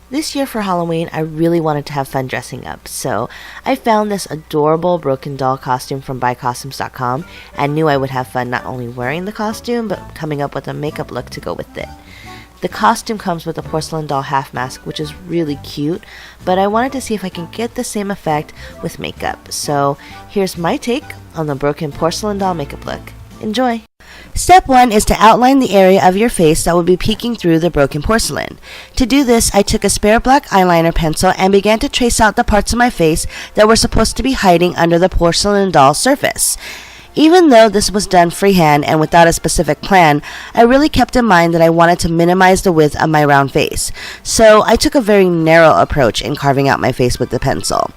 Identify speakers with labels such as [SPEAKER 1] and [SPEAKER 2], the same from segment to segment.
[SPEAKER 1] This year for Halloween, I really wanted to have fun dressing up, so I found this adorable broken doll costume from buycostumes.com and knew I would have fun not only wearing the costume, but coming up with a makeup look to go with it. The costume comes with a porcelain doll half mask, which is really cute, but I wanted to see if I can get the same effect with makeup. So here's my take on the broken porcelain doll makeup look. Enjoy! Step 1 is to outline the area of your face that will be peeking through the broken porcelain. To do this, I took a spare black eyeliner pencil and began to trace out the parts of my face that were supposed to be hiding under the porcelain doll surface. Even though this was done freehand and without a specific plan, I really kept in mind that I wanted to minimize the width of my round face. So I took a very narrow approach in carving out my face with the pencil.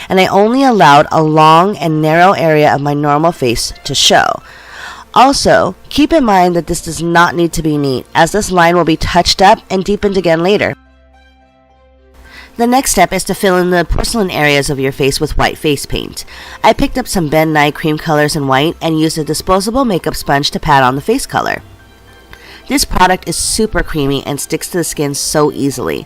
[SPEAKER 1] And I only allowed a long and narrow area of my normal face to show. Also, keep in mind that this does not need to be neat, as this line will be touched up and deepened again later. The next step is to fill in the porcelain areas of your face with white face paint. I picked up some Ben Nye cream colors in white and used a disposable makeup sponge to pat on the face color. This product is super creamy and sticks to the skin so easily.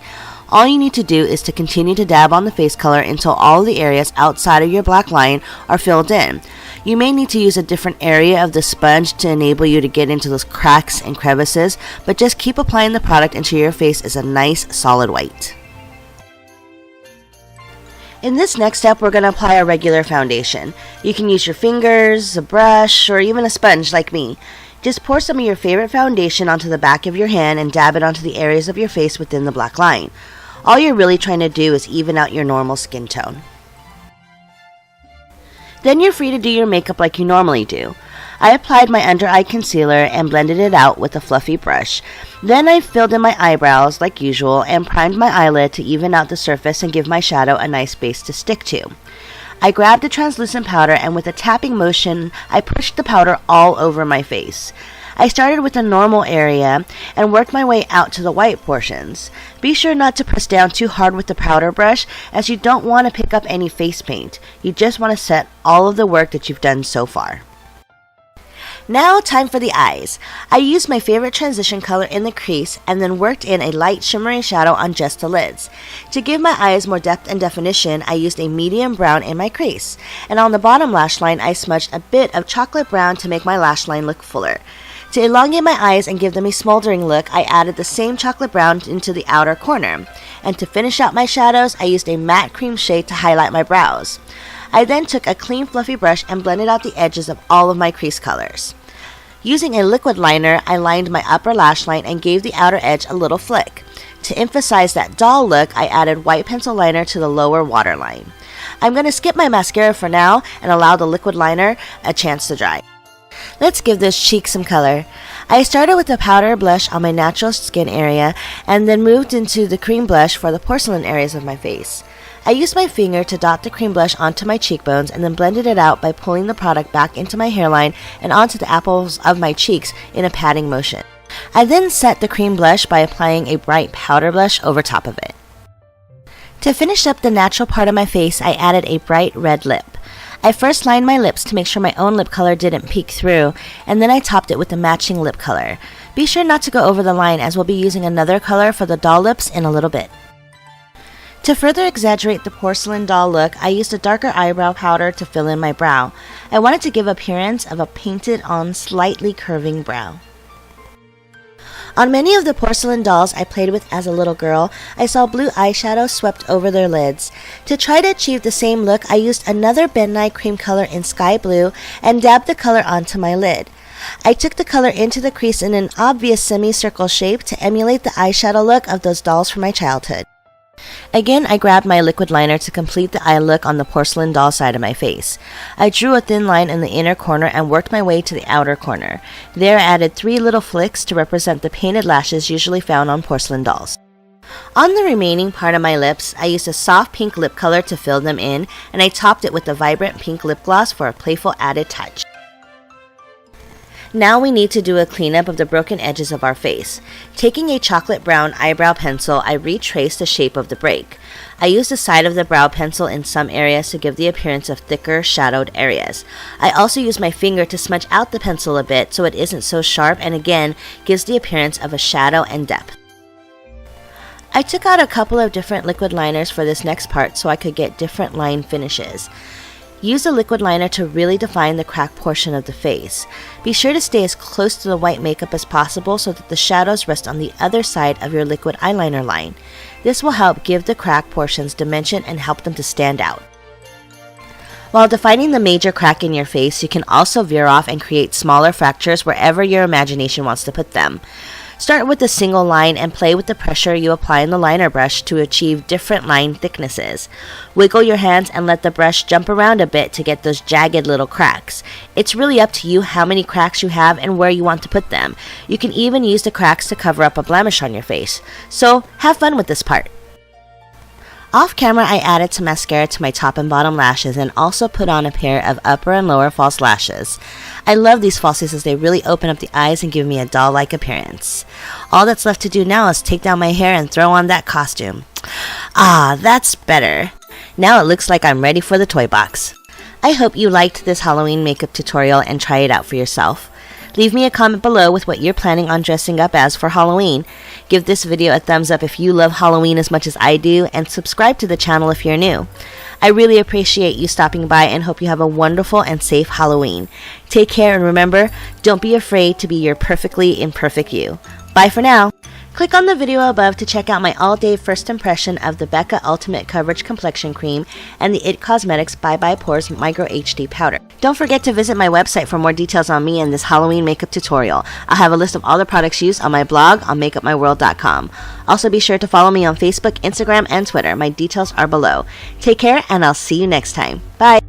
[SPEAKER 1] All you need to do is to continue to dab on the face color until all the areas outside of your black line are filled in. You may need to use a different area of the sponge to enable you to get into those cracks and crevices, but just keep applying the product until your face is a nice solid white. In this next step, we're going to apply a regular foundation. You can use your fingers, a brush, or even a sponge like me. Just pour some of your favorite foundation onto the back of your hand and dab it onto the areas of your face within the black line. All you're really trying to do is even out your normal skin tone. Then you're free to do your makeup like you normally do. I applied my under eye concealer and blended it out with a fluffy brush. Then I filled in my eyebrows like usual and primed my eyelid to even out the surface and give my shadow a nice base to stick to. I grabbed a translucent powder and with a tapping motion, I pushed the powder all over my face. I started with the normal area and worked my way out to the white portions. Be sure not to press down too hard with the powder brush, as you don't want to pick up any face paint. You just want to set all of the work that you've done so far. Now time for the eyes. I used my favorite transition color in the crease and then worked in a light shimmery shadow on just the lids. To give my eyes more depth and definition, I used a medium brown in my crease. And on the bottom lash line, I smudged a bit of chocolate brown to make my lash line look fuller. To elongate my eyes and give them a smoldering look, I added the same chocolate brown into the outer corner. And to finish out my shadows, I used a matte cream shade to highlight my brows. I then took a clean fluffy brush and blended out the edges of all of my crease colors. Using a liquid liner, I lined my upper lash line and gave the outer edge a little flick. To emphasize that doll look, I added white pencil liner to the lower waterline. I'm going to skip my mascara for now and allow the liquid liner a chance to dry. Let's give this cheek some color. I started with a powder blush on my natural skin area and then moved into the cream blush for the porcelain areas of my face. I used my finger to dot the cream blush onto my cheekbones and then blended it out by pulling the product back into my hairline and onto the apples of my cheeks in a patting motion. I then set the cream blush by applying a bright powder blush over top of it. To finish up the natural part of my face, I added a bright red lip. I first lined my lips to make sure my own lip color didn't peek through, and then I topped it with a matching lip color. Be sure not to go over the line, as we'll be using another color for the doll lips in a little bit. To further exaggerate the porcelain doll look, I used a darker eyebrow powder to fill in my brow. I wanted to give appearance of a painted-on, slightly curving brow. On many of the porcelain dolls I played with as a little girl, I saw blue eyeshadow swept over their lids. To try to achieve the same look, I used another Ben Nye cream color in sky blue and dabbed the color onto my lid. I took the color into the crease in an obvious semicircle shape to emulate the eyeshadow look of those dolls from my childhood. Again, I grabbed my liquid liner to complete the eye look on the porcelain doll side of my face. I drew a thin line in the inner corner and worked my way to the outer corner. There I added 3 little flicks to represent the painted lashes usually found on porcelain dolls. On the remaining part of my lips, I used a soft pink lip color to fill them in, and I topped it with a vibrant pink lip gloss for a playful added touch. Now we need to do a cleanup of the broken edges of our face. Taking a chocolate brown eyebrow pencil, I retrace the shape of the break. I use the side of the brow pencil in some areas to give the appearance of thicker, shadowed areas. I also use my finger to smudge out the pencil a bit so it isn't so sharp and again gives the appearance of a shadow and depth. I took out a couple of different liquid liners for this next part so I could get different line finishes. Use the liquid liner to really define the cracked portion of the face. Be sure to stay as close to the white makeup as possible so that the shadows rest on the other side of your liquid eyeliner line. This will help give the cracked portions dimension and help them to stand out. While defining the major crack in your face, you can also veer off and create smaller fractures wherever your imagination wants to put them. Start with a single line and play with the pressure you apply in the liner brush to achieve different line thicknesses. Wiggle your hands and let the brush jump around a bit to get those jagged little cracks. It's really up to you how many cracks you have and where you want to put them. You can even use the cracks to cover up a blemish on your face. So have fun with this part. Off camera, I added some mascara to my top and bottom lashes and also put on a pair of upper and lower false lashes. I love these falsies as they really open up the eyes and give me a doll-like appearance. All that's left to do now is take down my hair and throw on that costume. Ah, that's better. Now it looks like I'm ready for the toy box. I hope you liked this Halloween makeup tutorial and try it out for yourself. Leave me a comment below with what you're planning on dressing up as for Halloween. Give this video a thumbs up if you love Halloween as much as I do, and subscribe to the channel if you're new. I really appreciate you stopping by and hope you have a wonderful and safe Halloween. Take care and remember, don't be afraid to be your perfectly imperfect you. Bye for now. Click on the video above to check out my all-day first impression of the Becca Ultimate Coverage Complexion Cream and the IT Cosmetics Bye Bye Pores Micro HD Powder. Don't forget to visit my website for more details on me and this Halloween makeup tutorial. I'll have a list of all the products used on my blog on makeupmyworld.com. Also be sure to follow me on Facebook, Instagram, and Twitter. My details are below. Take care and I'll see you next time. Bye!